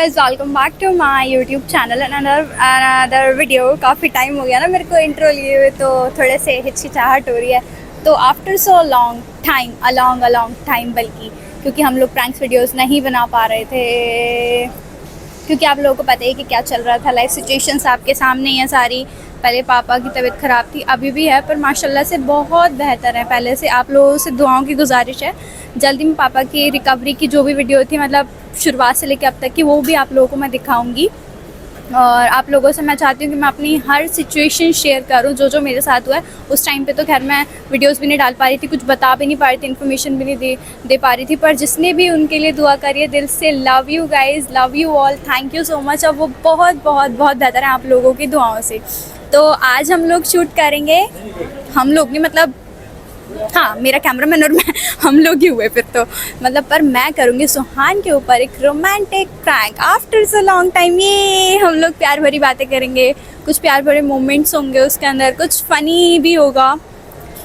Guys, welcome back to my YouTube channel and another video. काफ़ी time हो गया ना मेरे को इंट्रो लिए हुए, तो थोड़े से हिचकिचाहट हो रही है। तो after so long time, a long time, बल्कि क्योंकि हम लोग प्रैंक्स वीडियोस नहीं बना पा रहे थे, क्योंकि आप लोगों को पता ही कि क्या चल रहा था। लाइफ सिचुएशंस आपके सामने ही है सारी। पहले पापा की तबीयत ख़राब थी, अभी भी है, पर माशाल्लाह से बहुत बेहतर है पहले से। आप लोगों से दुआओं की गुजारिश है, जल्दी में पापा की रिकवरी की जो भी वीडियो थी, मतलब शुरुआत से लेकर अब तक की, वो भी आप लोगों को मैं दिखाऊंगी। और आप लोगों से मैं चाहती हूँ कि मैं अपनी हर सिचुएशन शेयर करूँ, जो जो मेरे साथ हुआ है। उस टाइम पे तो खैर मैं वीडियोस भी नहीं डाल पा रही थी, कुछ बता भी नहीं पा रही थी, इन्फॉर्मेशन भी नहीं दे पा रही थी। पर जिसने भी उनके लिए दुआ करी है, दिल से love you guys, love you all, thank you so much. और वो बहुत बहुत बहुत बेहतर है आप लोगों की दुआओं से। तो आज हम लोग शूट करेंगे, हम लोग नहीं मतलब हाँ, मेरा कैमरामैन और मैं, हम लोग ही हुए फिर तो, मतलब। पर मैं करूँगी सुहान के ऊपर एक romantic prank after so long time. ये हम लोग प्यार भरी बातें करेंगे, कुछ प्यार भरे मोमेंट्स होंगे उसके अंदर, कुछ फ़नी भी होगा।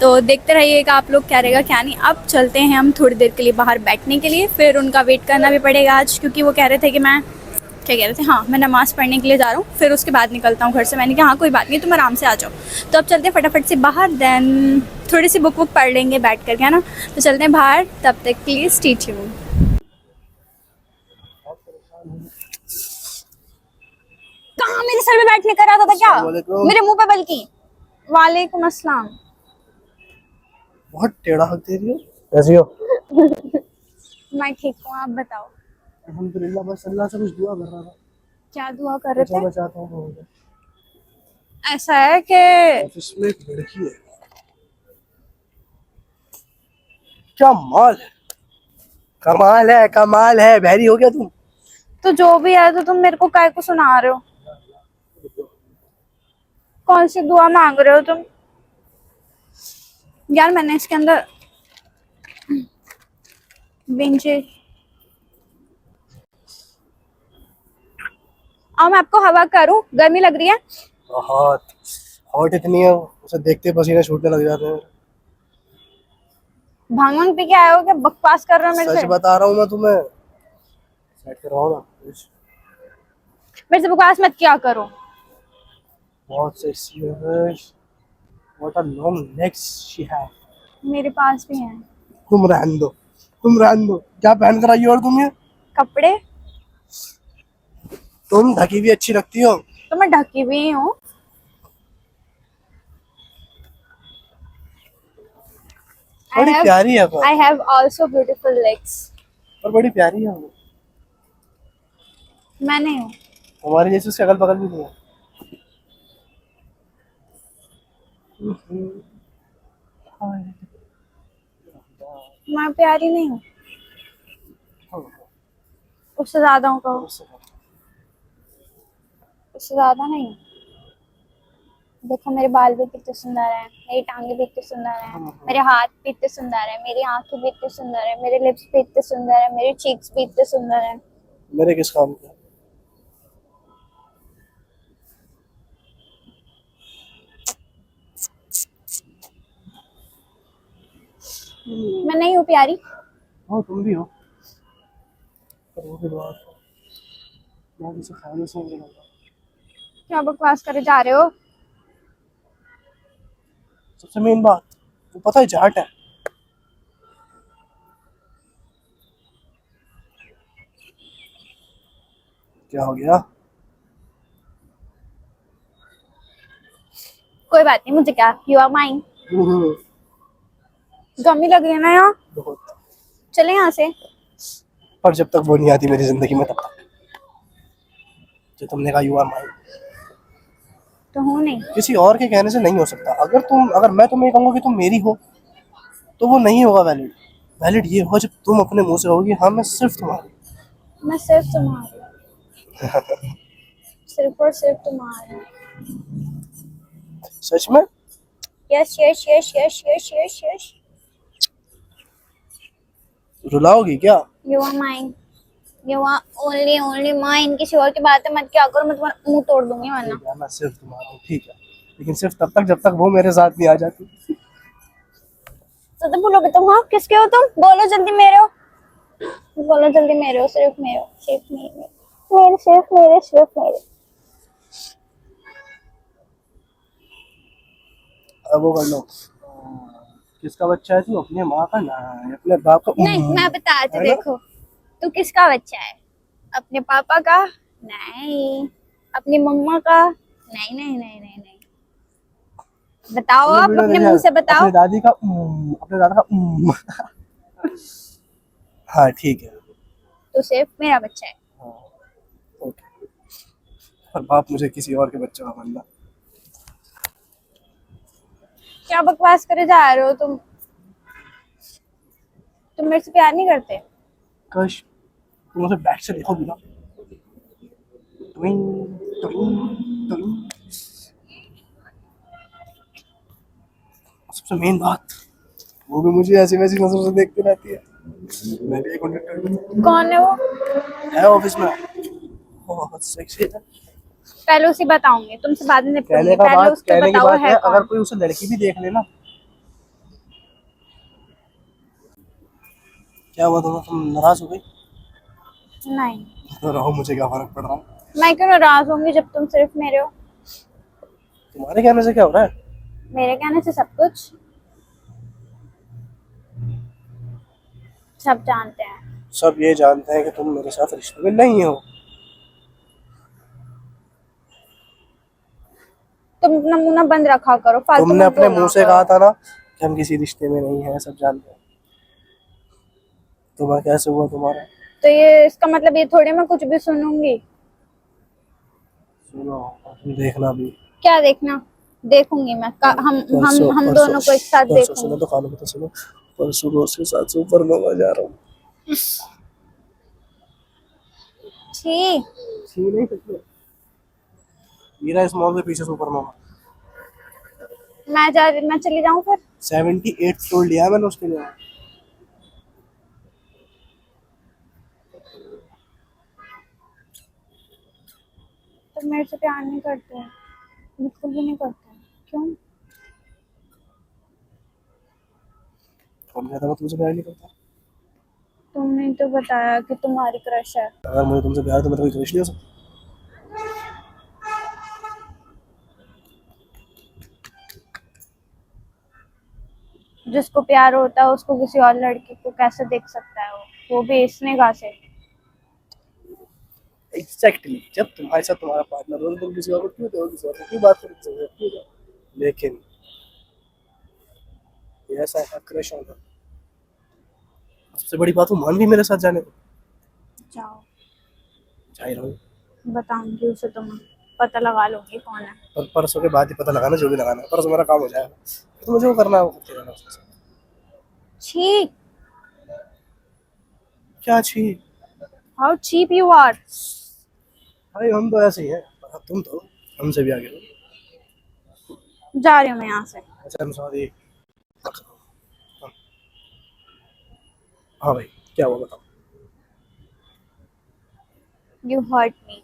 तो देखते रहिएगा आप लोग, क्या रहेगा क्या नहीं। अब चलते हैं हम थोड़ी देर के लिए बाहर बैठने के लिए, फिर उनका वेट करना भी पड़ेगा आज, क्योंकि वो कह रहे थे कि मैं क्या कह रहे थे, हाँ, मैं नमाज़ पढ़ने के लिए जा रहा हूँ, फिर उसके बाद निकलता हूँ घर से। मैंने कहा हाँ कोई बात नहीं, तुम आराम से आ जाओ। तो अब चलते हैं फटाफट से बाहर, देन थोड़ी सी बुक पढ़ लेंगे बैठ करके, है ना। तो चलते हैं बाहर, तब तक के लिए स्टे ट्यून्ड। कहाँ मेरे सर पे बैठने का इरादा था क्या? मेरे मुंह पे बल्कि। वालेकुम अस्सलाम। बहुत टेढ़ा हक दे रही हो। कैसी हो? मैं ठीक हूँ, आप बताओ। अल्हम्दुलिल्लाह, बस अल्लाह से कुछ दुआ कर रहा था। क्या दुआ कर रहे थे? मैं चाहता हूँ। ऐसा है कि ऑफिस में एक लड़की है, क्या माल है, कमाल है। बहरी हो गया तुम? तो जो भी है, तो तुम मेरे को काय को सुना रहे हो? कौन सी दुआ मांग रहे हो तुम? यार मैंने इसके अंदर बेंचे, अब मैं आपको हवा करूं, गर्मी लग रही है। बहुत हॉट इतनी है, उसे देखते पसीने छूटने लग जाते हैं। भांग वांग पी के आए हो क्या? बकवास कर रहे हो मेरे सच से? बता रहा हूँ मैं तुम्हें। सेट कराओ ना प्लीज। मेरे से बकवास मत किया करो। बहुत सेक्सी है। What a long legs she है। मेरे पास भी हैं तुम रहने दो। क्या पहन कर आई हो और तुम ये? कपड़े। तुम ढकी भी अच्छी लगती हो। तो मैं ढकी हुई हूँ। बड़ी प्यारी है पर। I have also beautiful legs. और बड़ी प्यारी है वो। मैं नहीं हूँ। हमारी जैसे उसके अगल बगल भी नहीं है। मैं प्यारी नहीं हूँ, उससे ज्यादा हूँ। कहो, उससे ज्यादा नहीं हूँ। देखो मेरे बाल भी कितने सुंदर हैं, मेरी टांगे भी इतनी सुंदर हैं, मेरे हाथ भी इतने सुंदर हैं, मेरी आंखें भी इतनी सुंदर हैं, मेरे लिप्स भी इतने सुंदर हैं, मेरे चीक्स भी इतने सुंदर हैं। मेरे किस काम के? मैं नहीं हूँ प्यारी? हाँ तुम भी हो, पर वो भी बात है, मैं किसी खाने से नहीं लगा। क्या बकवास करे जा रहे हो? सबसे मेन बात, वो पता है जाट है। क्या हो गया? कोई बात नहीं, मुझे क्या, यू आर माइन। गमी लग रही है ना यहाँ, बहुत। चले यहाँ से। पर जब तक वो नहीं आती मेरी जिंदगी में, तब तक जो तुमने कहा यू आर माइन, तो हूँ नहीं। किसी और के कहने से नहीं हो सकता। अगर मैं तुम्हें कहूँगा कि तुम मेरी हो, तो वो नहीं होगा वैलिड। वैलिड ये होगा जब तुम अपने मुंह से कहोगी हाँ मैं सिर्फ तुम्हारी। मैं सिर्फ तुम्हारी, सिर्फ और सिर्फ तुम्हारी। सच में? Yes yes yes yes yes yes yes. रुलाओगी क्या? You are mine, you are only only mine. किसी और की बातें मत क्या करो, मैं तुम्हारा मुंह तोड़ दूंगी वरना। ठीक है, मैं सिर्फ तुम्हारा हूँ, ठीक है, लेकिन सिर्फ तब तक जब तक वो मेरे साथ नहीं आ जाती। तो बोलोगे तुम? हाँ, किसके हो तुम? बोलो जल्दी, मेरे हो। बोलो जल्दी, मेरे हो, सिर्फ मेरे हो, सिर्फ मेरे हो। मेरे, सिर्फ मेरे, सिर्फ मेरे। अब वो कर लो। किसका बच्चा है तू? अपने माँ का ना, अपने बाप का? नहीं, मैं बताती है ना? देखो, तू किसका बच्चा है? अपने पापा का? नहीं। अपनी मम्मा का? नहीं नहीं नहीं नहीं नहीं। बताओ, तुमने आप वीडियो अपने देखा मुंह है? से बताओ। अपने दादी का अपने दादा का हाँ ठीक है। तो सिर्फ मेरा बच्चा है। हाँ, ओके। पर बाप मुझे किसी और के बच्चे का बनना। क्या बकवास करे जा रहे हो तुम? तुम मेरे से प्यार नहीं करते? कश तुम उसे बैक से देखोगी ना। ट्विंग, ट्विंग, ट्विंग। सबसे मेन बात, वो भी मुझे ऐसी वैसी नजरों से देखती रहती है। मैं भी एक मिनट कौन है वो? है ऑफिस में, बहुत सेक्सी है। पहले उसे बताऊंगी, तुमसे बाद में निपटूंगी, पहले उसको कहने की बताओ बात है है, अगर कौन। कोई उसे लड़की भी देख लेना। क्या हुआ तुम नाराज हो गई? नहीं, तो रहो, मुझे क्या फर्क पड़ रहा है? मैं क्यों नाराज होंगी जब तुम सिर्फ मेरे हो? तुम्हारे कहने से क्या हो रहा है? मेरे कहने से सब कुछ, सब जानते हैं। सब ये जानते हैं कि तुम मेरे साथ रिश्ते में नहीं हो। तुम अपना मुंह ना बंद रखा करो, फालतू तुमने मत अपने बोला मुंह से कहा करो। था ना कि हम किसी रिश्ते में नहीं हैं, सब जानते हैं। तुम्हारा कैसे हुआ तुम्हारा? तो ये इसका मतलब ये थोड़ी मैं कुछ भी सुनूंगी। सुनो, तुम देखना भी। क्या देखना? देखूंगी मैं परसों हम परसों दोनों को एक साथ परसों सुनो देखूंगी। तो, कानों में तो सुनो। परसों रोज के साथ सुपरनोवा जा रहा हूँ। छी। ठीक नहीं सकते। मेरा इस मॉल के पीछे सुपरनोवा। मैं चली जाऊं फिर? 78 फ्लोर लिया है मैंने उसके लिए। तो मेरे से प्यार नहीं करते हैं, बिल्कुल भी नहीं करते हैं। क्यों? कौन कहता मैं तुमसे प्यार नहीं करता? तुमने तो बताया कि तुम्हारी क्रश है। अगर मुझे तुमसे प्यार है तो मैं तो कोई दोष नहीं हो सकता। जिसको प्यार होता है उसको किसी और लड़की को कैसे देख सकता है? वो भी इस निगाह से? एग्जैक्टली, जब तुम्हारे साथ तुम्हारा पार्टनर हो तो तुम किसी और को क्यों दोगे, किसी और को क्यों बात करते हो? लेकिन ये ऐसा है क्रश होना। सबसे बड़ी बात, वो मान भी मेरे साथ जाने को। जाओ, जा ही रहा हूँ। बताऊंगी उसे, तुम्हें पता लगा लूंगी कौन है। पर परसों के बाद ही पता लगाना, जो भी लगाना है। परसों मेरा काम हो जाएगा, तो मुझे वो करना है, वो करते रहना उसके साथ। छी। क्या छी? How cheap you are. भाई हम तो ऐसे ही हैं, पर अब तुम तो हमसे भी आगे हो। जा रही हूँ मैं यहाँ से। अच्छा I'm sorry। हाँ भाई, क्या हुआ बताओ? You hurt me.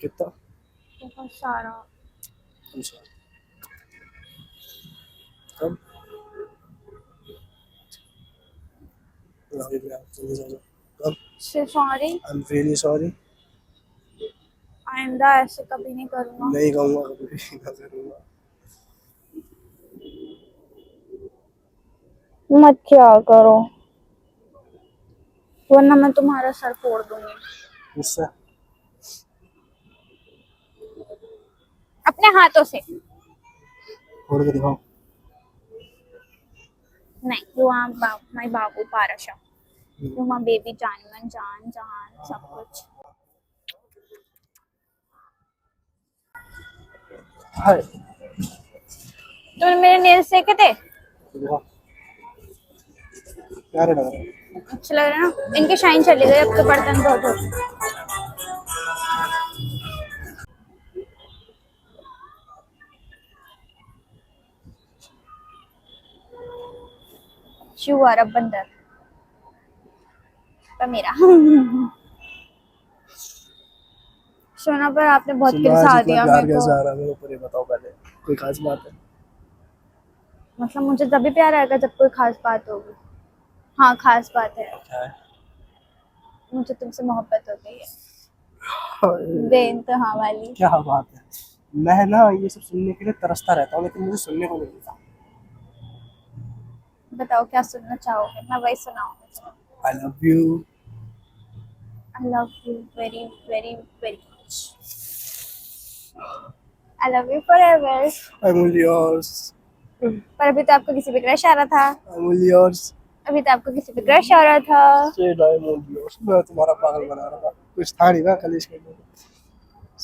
कितना? बहुत सारा। I'm sorry। कब? कब? सॉरी। I'm really sorry। आइंदा ऐसे कभी नहीं करूँगा। नहीं कहूँगा कभी भी, ना करूँगा। मत क्या करो, वरना मैं तुम्हारा सर फोड़ दूंगी मुझसे? अपने हाथों से। फोड़ के दिखाओ। नहीं, यू आर माय बाबू पाराशा, यू माय बेबी जान जान जान सब कुछ। हाय। तुमने मेरे नेल्स देखे थे? दिखाओ। प्यारे लग रहे हैं। अच्छे लग रहे हैं ना? इनकी शाइन चली गई, अब तो बर्तन धो धो। यू आर अ बंदर पर मेरा। सोना पर आपने बहुत सुना, किलसा इतना दिया प्यार मेरे को। कैसे आ रहा है मेरे ऊपर, ये बताओ पहले। कोई खास बात है? मतलब मुझे तभी प्यार आएगा जब कोई खास बात होगी। हाँ, खास बात है, क्या है? मुझे तुमसे मोहब्बत हो गई है। बेइंतहा वाली। क्या बात है। मैं ना ये सब सुनने के लिए तरसता रहता हूँ, लेकिन मुझे सुनने को नहीं मिलता। बताओ क्या सुनना चाहोगे, मैं वही सुनाऊंगी। I love you. I love you very, very, very much. I love you forever. I'm all yours. पर अभी तो आपको किसी पे क्रश आ रहा था। I'm all yours. अभी तो आपको किसी पे क्रश आ रहा था। Said I'm all yours. मैं तुम्हारा पागल बना रहा था, कुछ था नहीं ना कलेश करने को।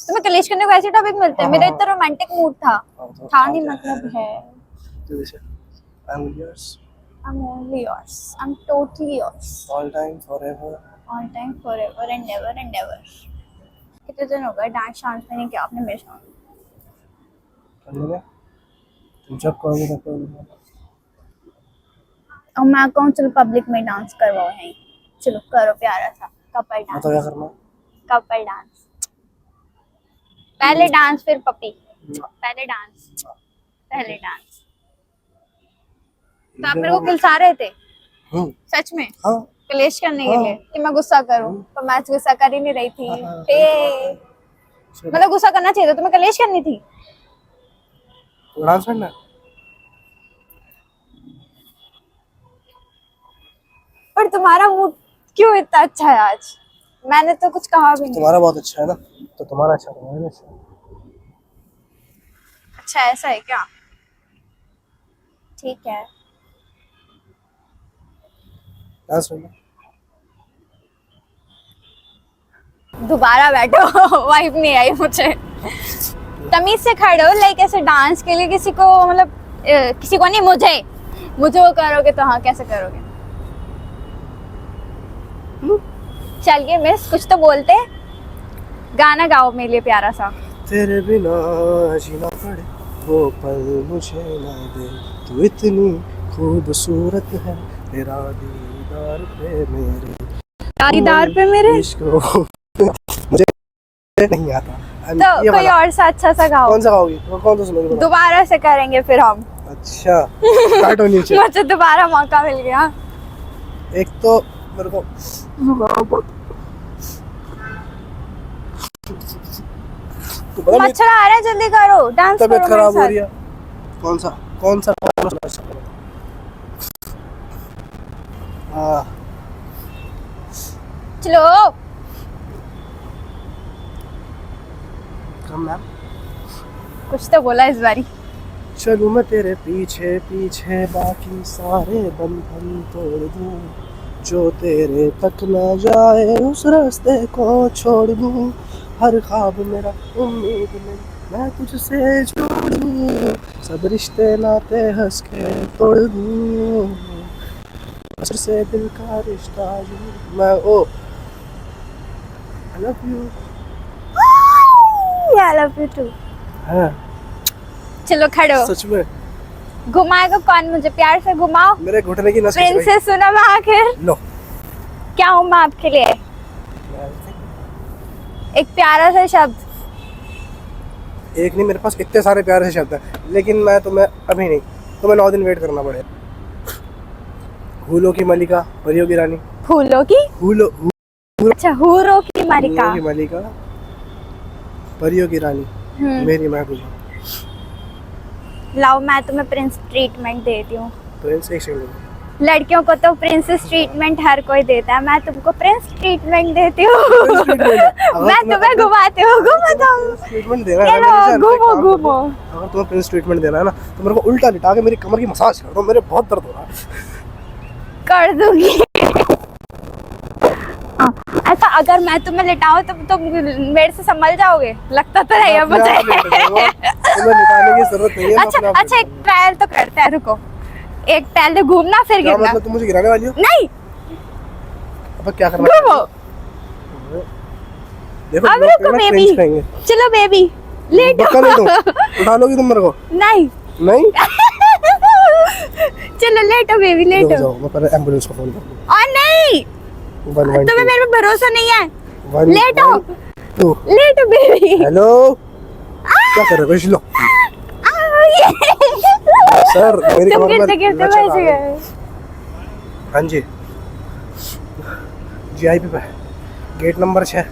तुम्हें कलेश करने को ऐसे टॉपिक मिलते हैं? हाँ, मेरा हाँ। इतना रोमांटिक मूड था। तो था नहीं मतलब है। तो जैसे I'm all yours. I'm only yours. I'm totally yours. All time, forever. All time, forever and never and ever. कितने दिन हो गए डांस में नहीं किया आपने मेरे साथ। करने में तुम जब कहोगे तब करोगे। और मैं कहूँ चलो पब्लिक में डांस करवाओ है, चलो करो प्यारा सा कपल डांस। बताओ क्या करना है? Couple dance. पहले डांस फिर पपी। पहले डांस पहले डांस। तो आप मेरे को किलसा रहे थे सच में हाँ क्लेश करने के हाँ। लिए कि मैं गुस्सा करूं, पर मैं आज गुस्सा कर ही नहीं रही थी। हाँ। हे मतलब गुस्सा करना चाहिए था, तुम्हें क्लेश करनी थी। डांस करना है? पर तुम्हारा मूड क्यों इतना अच्छा है आज? मैंने तो कुछ कहा भी नहीं। तुम्हारा बहुत अच्छा है ना, तो तुम्हारा अच्छा है ना। अच्छा ऐसा है क्या? ठीक है। डांस करना। दोबारा बैठो वाइफ नहीं आई मुझे। तमीज से खड़े हो, लाइक ऐसे डांस के लिए किसी को मतलब किसी को नहीं, मुझे वो करोगे तो हाँ कैसे करोगे? चलिए मिस कुछ तो बोलते, गाना गाओ मेरे लिए प्यारा सा। तेरे बिना जीना पड़े वो पल मुझे ना दे, तू इतनी खूबसूरत है, तेरा दीदार पे मेरे, दीदार पे मेरे इश्क हो। मुझे नहीं आता। तो ये कोई वाला। और सा अच्छा सा गाओ। कौन सा गाओगी? कौन सा सुनोगी? बताओ। दोबारा से करेंगे फिर हम। अच्छा काटो नीचे। मुझे दोबारा मौका मिल गया। एक तो मेरे को तो बड़ा मेरी मच्छर आ रहा है, जल्दी करो डांस करो तबीयत मेरे खराब हो साथ। रही है। कौन सा हाँ चलो कम मैम। कुछ तो बोला इस बारी। चलूं मैं तेरे पीछे पीछे, बाकी सारे बंधन तोड़ दूं, जो तेरे तक न जाए उस रास्ते को छोड़ दूं, हर ख्वाब मेरा उम्मीद में मैं तुझसे जोड़ दूं, सब रिश्ते नाते हंस के तोड़ दूं, फिर से दिल का रिश्ता जोड़ मैं ओ I love you. I love you too. हाँ चलो खड़े हो, सच में घुमाएगा कौन? मुझे प्यार से घुमाओ। मेरे घुटने की नस खिंच गई। प्रिंसेस सुना मैं आखिर लो क्या हूँ मैं आपके लिए? एक प्यारा सा शब्द। एक नहीं, मेरे पास इतने सारे प्यारे से शब्द हैं, लेकिन मैं तुम्हें अभी नहीं, तुम्हें 9 दिन वेट करना पड़ेगा। फूलों की मलिका, परियों की रानी। फूलों की फूलों अच्छा हूरों की मलिका। फूलों की मलिका, परियों की रानी, मेरी महबूबा। लाओ मैं तुम्हें प्रिंस ट्रीटमेंट देती हूँ। प्रिंस एक सेकंड। लड़कियों को तो प्रिंसेस ट्रीटमेंट हर कोई देता है, मैं तुमको प्रिंस ट्रीटमेंट देती हूँ। मैं तुम्हें घुमाती हूँ, घूमो तुम। ट्रीटमेंट देना है चलो ना, घूमो घूमो। अगर तुम्हें प्रिंस ट्रीटमेंट देना है ना, तो मेरे को उल्टा लिटा के मेरी कमर की मसाज कर दो, मेरे बहुत दर्द हो रहा है। कर दूंगी। ऐसा अगर मैं तुम्हें लिटाऊं तो तुम मेरे से संभल जाओगे? लगता तो नहीं है मुझे। तुम्हें लिटाने की जरूरत नहीं है। अच्छा अच्छा एक ट्रायल तो करते हैं, रुको। एक ट्रायल से घूमना फिर क्या गिरना। मतलब तुम मुझे गिराने वाली हो? नहीं अब क्या करना है? घूमो। देखो अब लोग रुको कहना बेबी, cringe कहेंगे। चलो बेबी लेट बता नहीं दो, उठा लोगी तुम मेरे को? नहीं नहीं चलो लेटो बेबी देखो लेटो। जाओ, मैं पहले एम्बुलेंस को फोन कर दूं। और नहीं तुम्हें मेरे पे भरोसा नहीं है। लेटो लेटो बेबी। हेलो क्या कर रहे हो? लो सर मेरी तुम कमर में गिरते गिरते लचक आ बच गई। गए। हाँ जी जीआईपी पे गेट नंबर 6,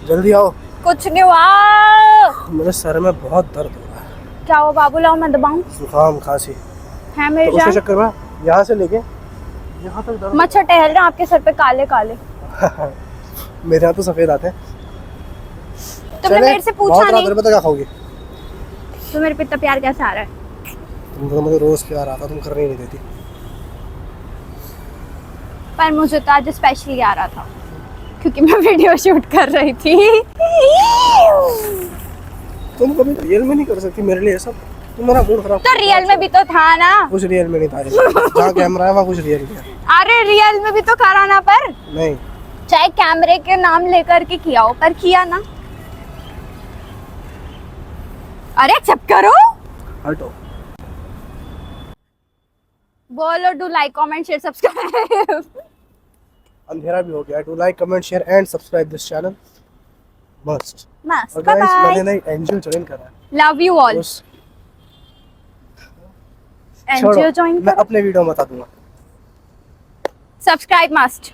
जल्दी आओ। कुछ नहीं हुआ। मेरे सर में बहुत दर्द हो रहा है, क्या हुआ बाबू, लाओ मैं दबाऊं। जुकाम खांसी है मेरी तो उसके जान। चक्कर में यहाँ से लेके यहाँ तक दर्द। मच्छर टहल रहे हैं आपके सर पे काले काले। मेरे यहाँ तो सफेद आते हैं। तुमने मेरे से पूछा नहीं। पता क्या खाओगी? तो मेरे पे इतना प्यार कैसे आ रहा है? तुमको तो मुझे रोज प्यार आता, तुम करने ही नहीं देती। पर मुझे तो आज स्पेशली आ रहा था क्योंकि मैं वीडियो शूट कर रही थी। तुम कभी रियल में नहीं कर सकती मेरे लिए सब। तुम मेरा मूड खराब। तो रियल में भी तो था ना। कुछ रियल में नहीं था, जहाँ कैमरा है वहाँ कुछ रियल नहीं है। अरे रियल में भी तो करा ना, पर नहीं, चाहे कैमरे के नाम लेकर के किया हो, पर किया ना। अरे एक्सेप्ट करो। हटो। बोलो do like comment share subscribe. अंधेरा भी हो गया। Do like comment share and subscribe this channel must. मस्त। और बाय गाइस बाय। मैंने नई एंजल ज्वाइन करा है। Love you all. छोड़ो, एंजॉय जॉइन मैं अपने वीडियो में बता दूंगा। Subscribe must.